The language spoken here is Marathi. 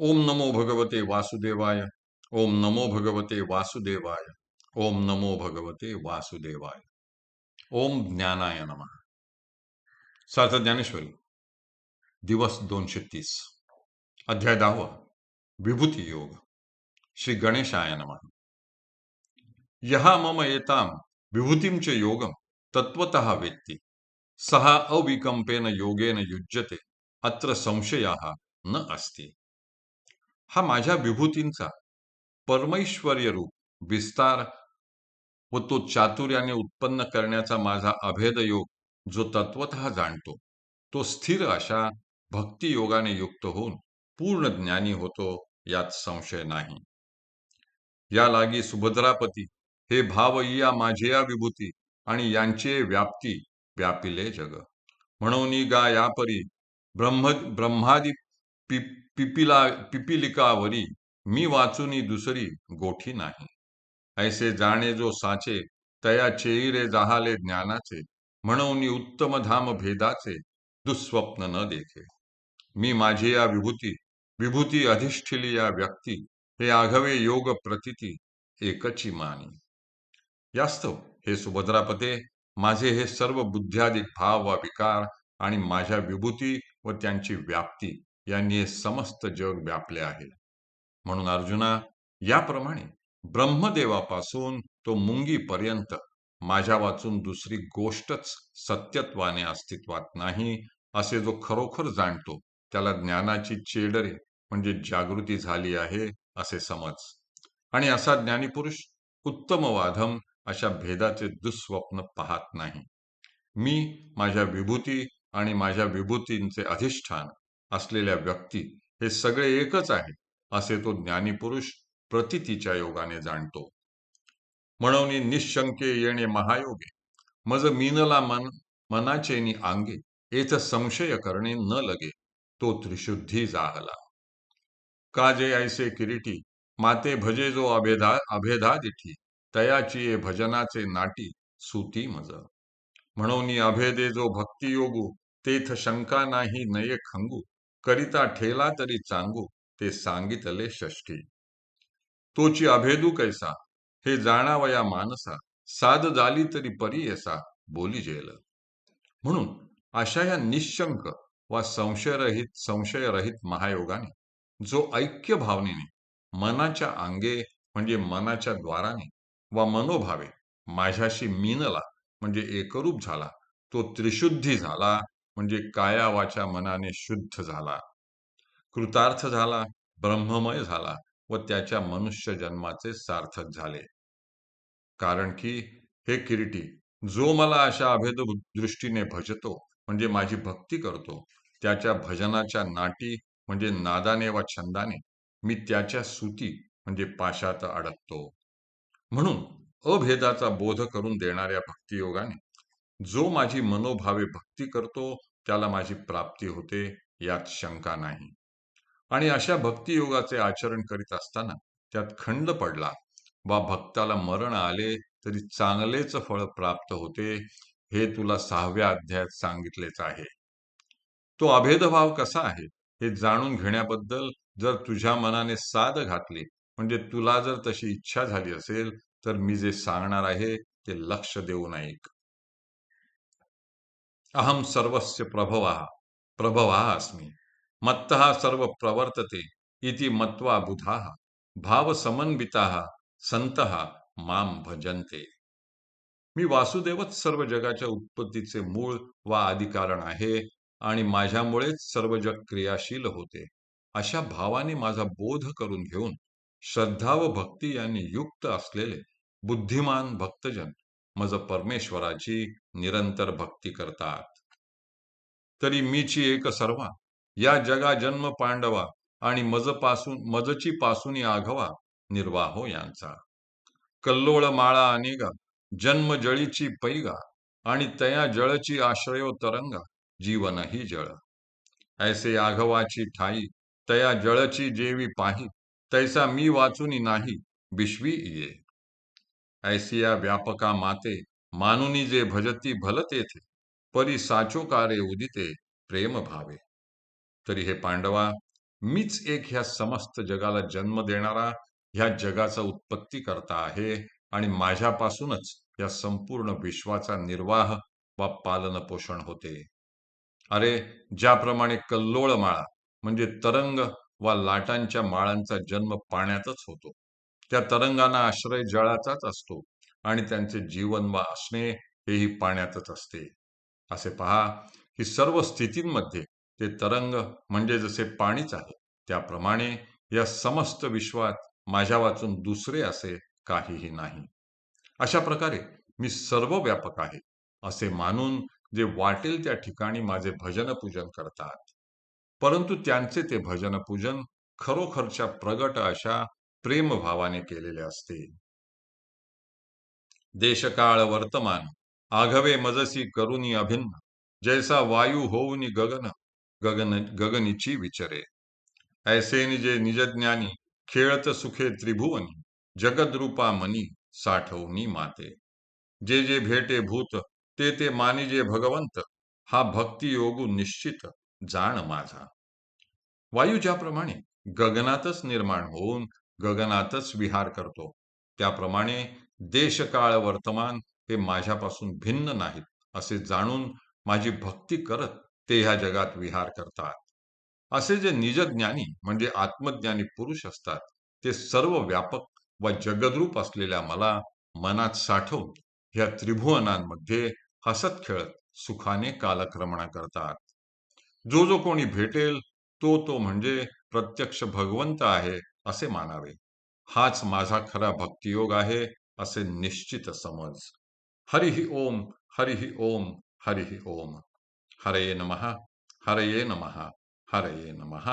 ओम नमो भगवते वासुदेवाय. ओम नमो भगवते वासुदेवाय. ओम नमो भगवते वासुदेवाय. ओम ज्ञानाय नमः. सार्थ ज्ञानेश्वरी, दिवस 230, अध्याय 10, विभूती योग. श्री गणेशाय नमः. यहा मम एताम विभूतिं च योगम तत्वतः वेत्ति सः अविकंपेन योगेन युज्यते अत्र संशयाः न अस्ति. हा माझ्या विभूतींचा परमैश्वर्य रूप विस्तार व तो चातुर्याने उत्पन्न करण्याचा माझा अभेद योग जो तत्वतः जाणतो, तो स्थिर अशा भक्ती योगाने युक्त होऊन पूर्ण ज्ञानी होतो, यात संशय नाही. या लागी सुभद्रापती, हे भाव या माझे विभूती आणि यांचे व्याप्ती व्यापिले जग. म्हणून गा यापरी ब्रह्मादी पि, पिपिलिकावरी मी वाचुनी दुसरी गोठी नाही. ऐसे जाणे जो साचे तया चेईरे जाहाले ज्ञानाचे. म्हणून उत्तम धाम भेदाचे दुःस्वप्न न देखे. मी माझी या विभूती विभूती अधिष्ठिली या व्यक्ती हे आघवे योग प्रतिती एकची मानी. यास्तव हे सुभद्रापते, माझे हे सर्व बुद्ध्यादिक भाव व विकार आणि माझ्या विभूती व त्यांची व्याप्ती यांनी हे समस्त जग व्यापले आहे. म्हणून अर्जुना, याप्रमाणे ब्रह्मदेवापासून तो मुंगीपर्यंत माझ्या वाचून दुसरी गोष्टच सत्यत्वाने अस्तित्वात नाही, असे जो खरोखर जाणतो त्याला ज्ञानाची चेडरे म्हणजे जागृती झाली आहे असे समज. आणि असा ज्ञानीपुरुष उत्तम वाधम अशा भेदाचे दुःस्वप्न पाहत नाही. मी माझ्या विभूती आणि माझ्या विभूतींचे अधिष्ठान असलेल्या व्यक्ती हे सगळे एकच आहे असे तो ज्ञानीपुरुष प्रतितीच्या योगाने जाणतो. म्हणून निशंके येणे महायोगे मज मीनला मनाचेनी आंगे एथ संशय करणे न लगे तो त्रिशुद्धी जाहला. काजे ऐसे किरीटी माते भजे जो अभेदा दिठी तयाची ये भजनाचे नाटी सूती मज. म्हणून अभेदे जो भक्ती योगू तेथ शंका नाही नये खंगू करिता ठेला तरी चांगू ते सांगितले षष्ठी. तोची अभेदू कैसा हे जाणावया मानसा साध झाली तरी परी यसा बोली जेल. म्हणून अशा या निशंक वा संशयरहित महायोगाने जो ऐक्य भावनेने मनाच्या अंगे म्हणजे मनाच्या द्वाराने वा मनोभावे माझ्याशी मीनला म्हणजे एकरूप झाला, तो त्रिशुद्धी झाला म्हणजे काया वाचा मनाने शुद्ध झाला, कृतार्थ झाला, ब्रह्ममय झाला व त्याच्या मनुष्य जन्माचे सार्थक झाले. कारण की हे किरीटी, जो मला अशा अभेद दृष्टीने भजतो म्हणजे माझी भक्ती करतो, त्याच्या भजनाच्या नाटी म्हणजे नादाने वा छंदाने मी त्याच्या सूती म्हणजे पाशात अडकतो. म्हणून अभेदाचा बोध करून देणाऱ्या भक्तियोगाने जो माझी मनोभावे भक्ती करतो त्याला माझी प्राप्ती होते, यात शंका नाही. आणि अशा भक्तियोगाचे आचरण करीत असताना त्यात खंड पडला वा भक्ताला मरण आले तरी चांगलेच फळ प्राप्त होते, हे तुला 6व्या अध्यायात सांगितलेच आहे. तो अभेदभाव कसा आहे हे जाणून घेण्याबद्दल जर तुझ्या मनाने साद घातली म्हणजे तुला जर तशी इच्छा झाली असेल तर मी जे सांगणार आहे ते लक्ष देऊन ऐक. अहम सर्वस्य प्रभवः अस्मि मत्तः सर्व प्रवर्तते इति मत्वा बुधाः भाव समन्विताः संतः माम भजन्ते. मी वासुदेवच सर्व जगाच्या उत्पत्तीचे मूळ वा आदिकारण आहे आणि माझ्यामुळेच सर्व जग क्रियाशील होते, अशा भावाने माझा बोध करून घेऊन श्रद्धा व भक्ती यांनी युक्त असलेले बुद्धिमान भक्तजन मज परमेश्वराची निरंतर भक्ती करतात. तरी मीची एक सर्वा या जगा जन्म पांडवा आणि मजची पासूनी आघवा निर्वाहो यांचा. कल्लोळ माळा अनेगा जन्म जळीची पैगा आणि तया जळची आश्रयो तरंगा जीवन ही जळ. ऐसे आघवाची ठाई तया जळची जेवी पाही तैसा मी वाचुनी नाही विश्वी ये. ऐसिया व्यापका माते मानुनी जे भजती भल तेथे परी साचो कारे उदिते प्रेम भावे. तरी हे पांडवा, मीच एक ह्या समस्त जगाला जन्म देणारा, ह्या जगाचा उत्पत्ती करता आहे आणि माझ्यापासूनच या संपूर्ण विश्वाचा निर्वाह वा पालन पोषण होते. अरे, ज्याप्रमाणे कल्लोळ माळा म्हणजे तरंग वा लाटांच्या माळांचा जन्म पाण्यातच होतो, त्या तरंगांना आश्रय जळाचाच असतो आणि त्यांचे जीवन वा असणे हेही पाण्यातच असते. असे पहा की सर्व स्थितींमध्ये ते तरंग म्हणजे जसे पाणीच आहे, त्याप्रमाणे या समस्त विश्वात माझ्या वाचून दुसरे असे काहीही नाही. अशा प्रकारे मी सर्व व्यापक आहे असे मानून जे वाटेल त्या ठिकाणी माझे भजन पूजन करतात, परंतु त्यांचे ते भजन पूजन खरोखरच्या प्रगट अशा प्रेमभावाने केलेले असते. देशकाळ वर्तमान आघवे मजसी करुनी अभिन्न, जैसा वायू होऊनी गगन, गगनीची विचरे. ऐसे निजे निजज्ञानी खेळत सुखे त्रिभुवनी, जगद्रूपा मनी साठवणी माते. जे जे भेटे भूत ते ते मानिजे भगवंत, हा भक्ती योगू निश्चित जाण माझा. वायू ज्याप्रमाणे गगनातच निर्माण होऊन गगनातच विहार करतो, त्याप्रमाणे देशकाळ वर्तमान हे माझ्यापासून भिन्न नाहीत असे जाणून माझी भक्ती करत ते ह्या जगात विहार करतात. असे जे निजज्ञानी म्हणजे आत्मज्ञानी पुरुष असतात, ते सर्व व्यापक व जगद्रूप असलेल्या मला मनात साठवून ह्या त्रिभुवनांमध्ये हसत खेळत सुखाने कालक्रमणा करतात. जो जो कोणी भेटेल तो म्हणजे प्रत्यक्ष भगवंत आहे असे मानावे. हाच माझा खरा भक्तियोग आहे असे निश्चित समज. हरिः ओम, हरिः ओम, हरिः ओम. हरये नमः, हरये नमः, हरये नमः.